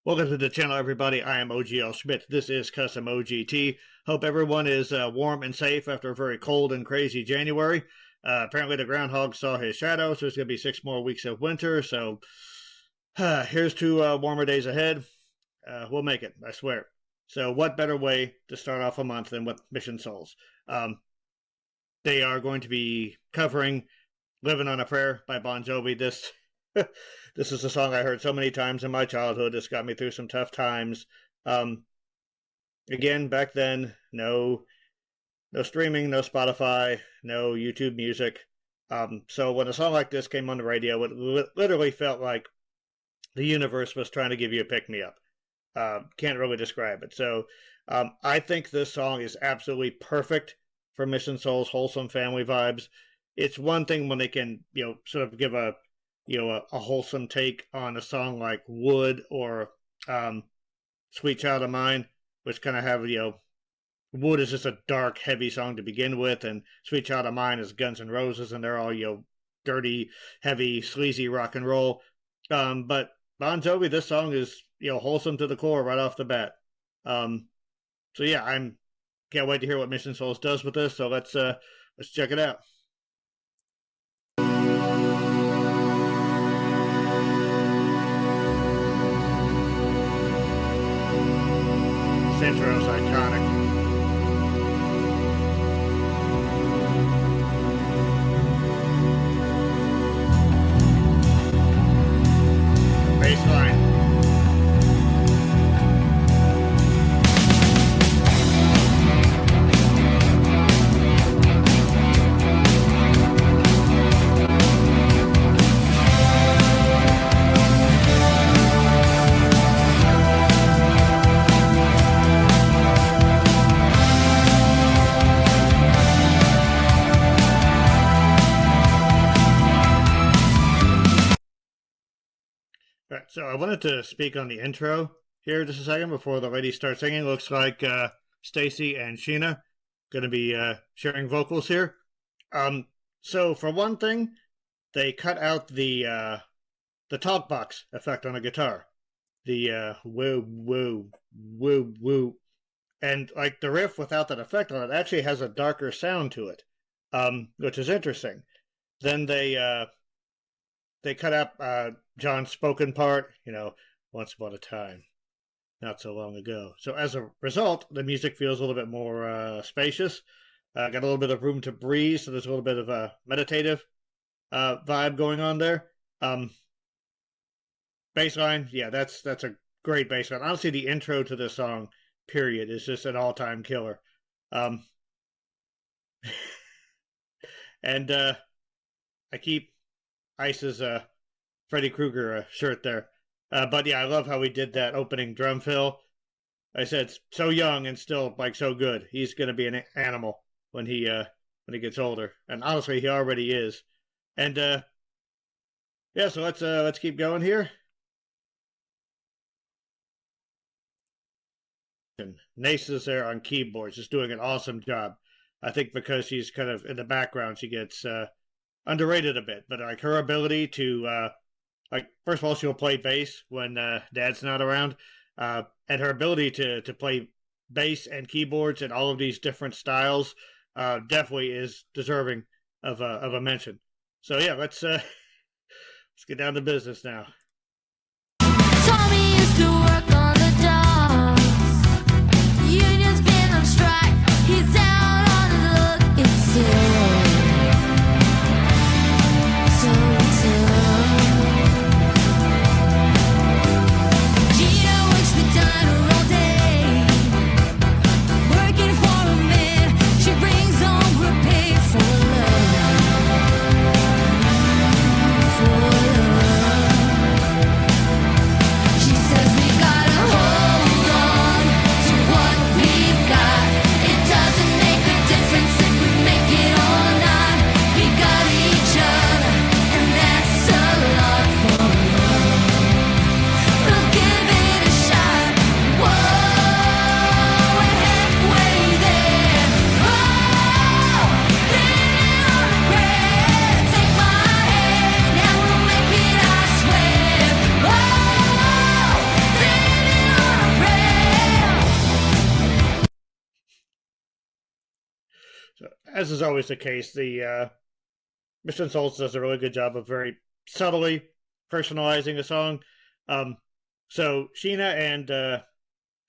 Welcome to the channel, everybody. I am OGL Schmitt. This is Custom OGT. Hope everyone is warm and safe after a very cold and crazy January. Apparently the groundhog saw his shadow, so it's going to be 6 more weeks of winter. So here's to warmer days ahead. We'll make it, I swear. So what better way to start off a month than with Mission Souls? They are going to be covering Livin' on a Prayer by Bon Jovi. This is a song I heard so many times in my childhood. It's got me through some tough times. Again, back then, no streaming, no Spotify, no YouTube music. So when a song like this came on the radio, it literally felt like the universe was trying to give you a pick-me-up. Can't really describe it. So I think this song is absolutely perfect for Mission Souls, wholesome family vibes. It's one thing when they can, sort of give a wholesome take on a song like Wood or Sweet Child of Mine, which kind of have, Wood is just a dark, heavy song to begin with, and Sweet Child of Mine is Guns N' Roses, and they're all, dirty, heavy, sleazy rock and roll. But Bon Jovi, this song is, wholesome to the core right off the bat. So yeah, can't wait to hear what Mission Souls does with this, so let's check it out. This intro is iconic. Bassline. Right, so I wanted to speak on the intro here just a second before the ladies start singing. Looks like Stacy and Sheena going to be sharing vocals here. So for one thing, they cut out the talk box effect on a guitar. The woo, woo, woo, woo. And like the riff without that effect on it actually has a darker sound to it, which is interesting. Then they cut out John's spoken part, once upon a time, not so long ago. So as a result, the music feels a little bit more spacious. Got a little bit of room to breathe, so there's a little bit of a meditative vibe going on there. Bassline, yeah, that's a great bassline. Honestly, the intro to this song, period, is just an all-time killer. And I keep Ice's Freddy Krueger shirt there. But yeah, I love how he did that opening drum fill. I said, so young and still so good. He's going to be an animal when he gets older. And honestly, he already is. And yeah, so let's keep going here. And Nace is there on keyboards, just doing an awesome job. I think because she's kind of in the background, she gets underrated a bit, but like her ability to first of all, she'll play bass when Dad's not around, and her ability to play bass and keyboards and all of these different styles definitely is deserving of a mention. So yeah, let's get down to business now. Tommy used to work on the docks. Union's been on strike. He's out on his luck. It's Gina works the diner all day, working for a man. She brings home her pay for love. as is always the case, the Mission Souls does a really good job of very subtly personalizing a song. So Sheena and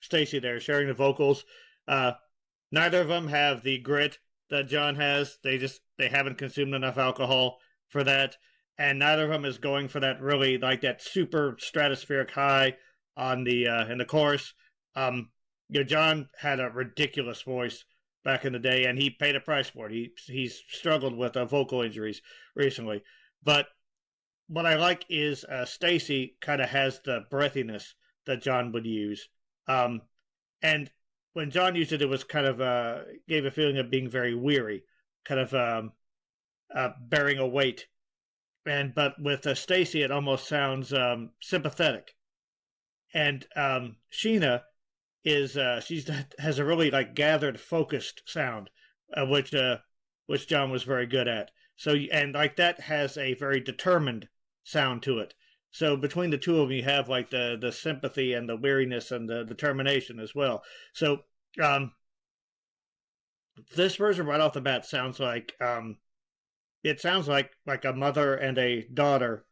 Stacy there sharing the vocals. Neither of them have the grit that John has. They haven't consumed enough alcohol for that, and neither of them is going for that really like that super stratospheric high on the in the chorus. John had a ridiculous voice back in the day, and he paid a price for it. He's struggled with vocal injuries recently, but what I like is Stacy kind of has the breathiness that John would use, and when John used it, it was kind of gave a feeling of being very weary, kind of bearing a weight, but with Stacy, it almost sounds sympathetic, and Sheena is has a really like gathered, focused sound, which John was very good at. So and like that has a very determined sound to it. So between the two of them, you have like the sympathy and the weariness and the determination as well. So this version right off the bat sounds like it sounds like a mother and a daughter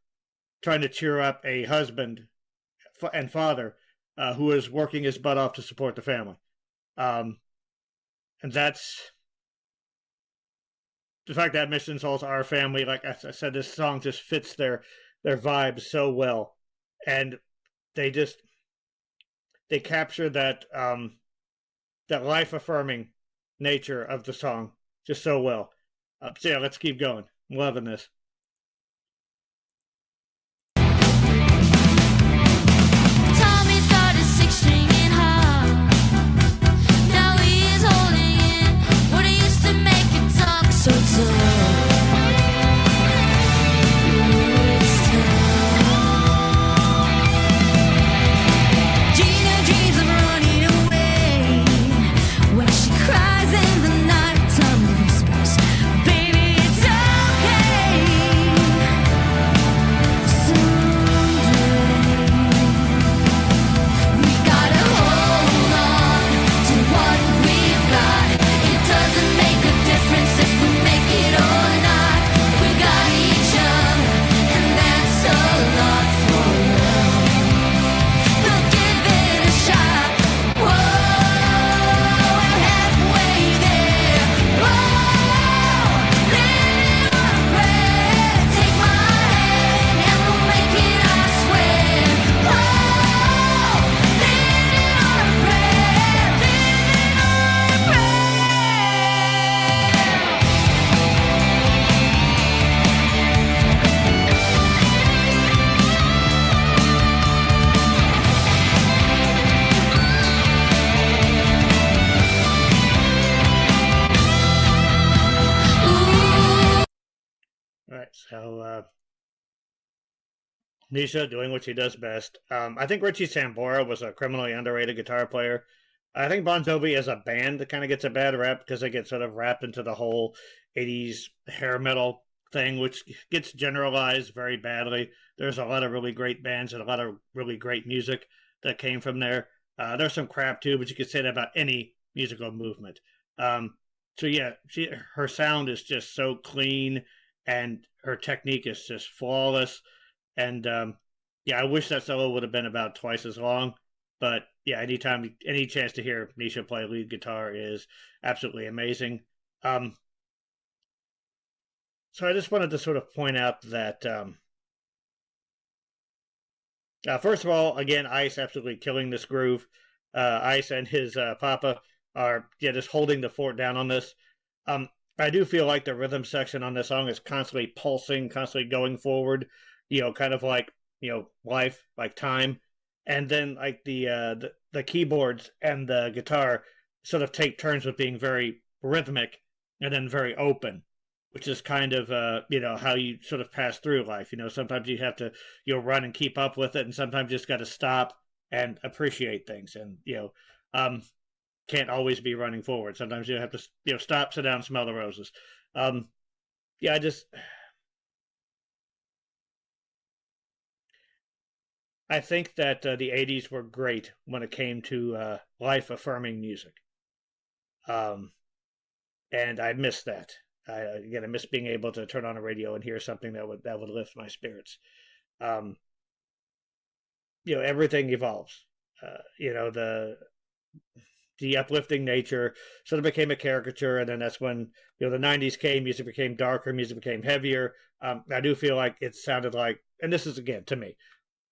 trying to cheer up a husband and father who is working his butt off to support the family. And that's the fact that Mission Souls are family. Like I said, this song just fits their vibe so well, and they capture that that life affirming nature of the song just so well. So yeah, let's keep going. I'm loving this. Tommy's got a 6-string in half. Now he's holding in what he used to make it talk so tough. Gina dreams of running away when she cries in the night. Tommy whispers, "Baby, it's okay. Someday we gotta hold on to what we've got. It doesn't make a difference if we make it or not. We got each other, and that's a lot for love. We'll give it a shot. Whoa, we're halfway there. Whoa, living on a prayer. Take my hand and we'll make it, I swear. Whoa, living on a prayer. Living on a All right, so Nisha doing what she does best. I think Richie Sambora was a criminally underrated guitar player. I think Bon Jovi as a band kind of gets a bad rap because they get sort of wrapped into the whole 80s hair metal thing, which gets generalized very badly. There's a lot of really great bands and a lot of really great music that came from there. There's some crap too, but you could say that about any musical movement. So yeah, her sound is just so clean, and her technique is just flawless. And yeah, I wish that solo would have been about twice as long. But yeah, any chance to hear Nisha play lead guitar is absolutely amazing. So I just wanted to sort of point out that first of all, again, Ice absolutely killing this groove. Ice and his Papa are just holding the fort down on this. I do feel like the rhythm section on this song is constantly pulsing, constantly going forward. Kind of like life, like time, and then like the keyboards and the guitar sort of take turns with being very rhythmic and then very open, which is kind of how you sort of pass through life. Sometimes you have to run and keep up with it, and sometimes you just got to stop and appreciate things, and can't always be running forward. Sometimes you have to stop, sit down, smell the roses. Yeah, I think that the 80s were great when it came to life affirming music. and I miss that. I miss being able to turn on a radio and hear something that would lift my spirits. Um, everything evolves. The uplifting nature sort of became a caricature, and then that's when the '90s came. Music became darker, music became heavier. I do feel like it sounded like, and this is again to me,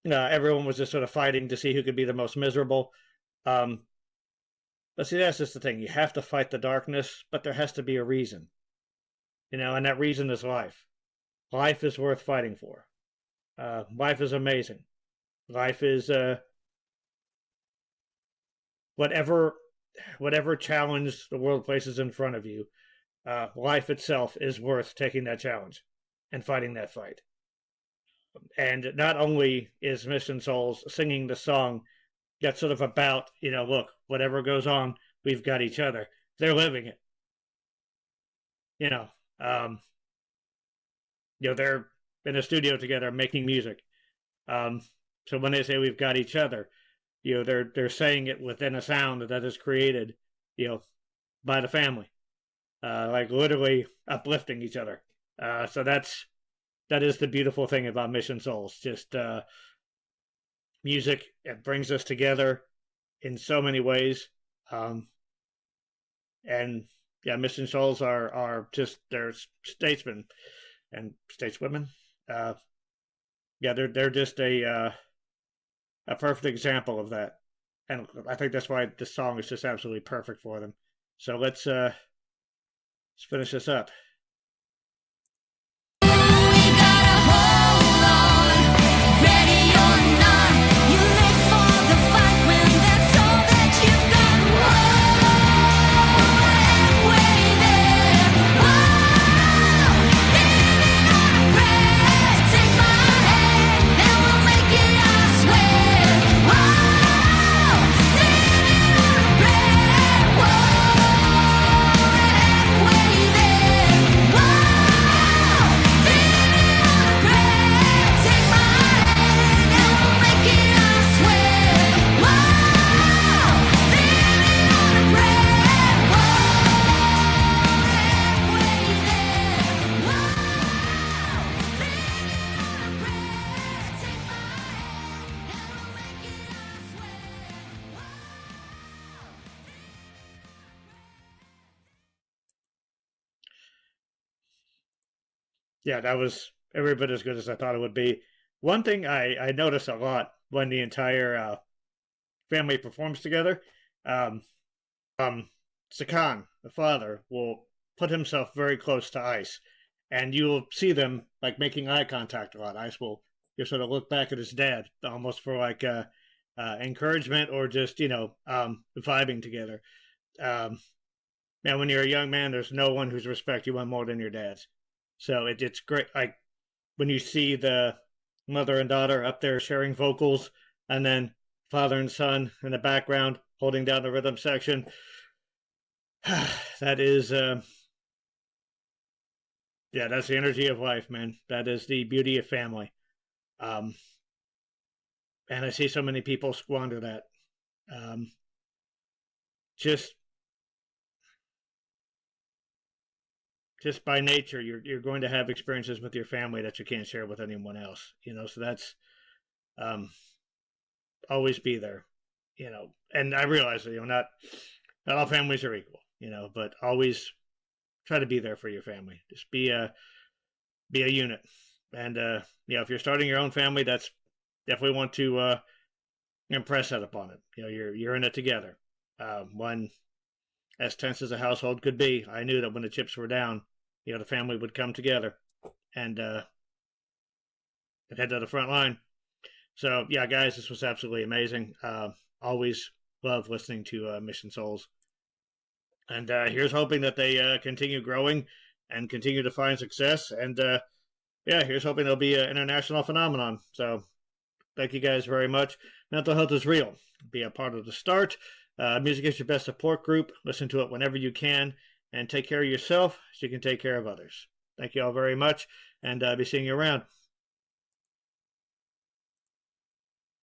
everyone was just sort of fighting to see who could be the most miserable. But see, that's just the thing. You have to fight the darkness, but there has to be a reason, and that reason is life. Life is worth fighting for. Life is amazing. Life is whatever challenge the world places in front of you. Life itself is worth taking that challenge and fighting that fight. And not only is Mission Souls singing the song that's sort of about, look, whatever goes on, we've got each other. They're living it. They're in a studio together making music. So when they say we've got each other, they're saying it within a sound that is created, by the family, like literally uplifting each other. So that is the beautiful thing about Mission Souls. Just music, it brings us together in so many ways. And yeah, Mission Souls are just, they're statesmen and stateswomen. They're just a perfect example of that. And I think that's why this song is just absolutely perfect for them. So let's finish this up. Yeah, that was every bit as good as I thought it would be. One thing I notice a lot when the entire family performs together, um, Sakan, the father, will put himself very close to Ice, and you'll see them like making eye contact a lot. Ice will just sort of look back at his dad, almost for like encouragement or just vibing together. Now, when you're a young man, there's no one whose respect you want more than your dad's. So it's great. Like when you see the mother and daughter up there sharing vocals, and then father and son in the background holding down the rhythm section. That is, that's the energy of life, man. That is the beauty of family. And I see so many people squander that. Just by nature, you're going to have experiences with your family that you can't share with anyone else. So that's always be there. And I realize that not all families are equal. But always try to be there for your family. Just be a unit. And if you're starting your own family, that's definitely want to impress that upon it. You're in it together. One as tense as a household could be, I knew that when the chips were down, the family would come together and head to the front line. So yeah, guys, this was absolutely amazing. Always love listening to Mission Souls. And here's hoping that they continue growing and continue to find success. And here's hoping they'll be an international phenomenon. So thank you guys very much. Mental health is real. Be a part of the start. Music is your best support group. Listen to it whenever you can. And take care of yourself so you can take care of others. Thank you all very much. And be seeing you around.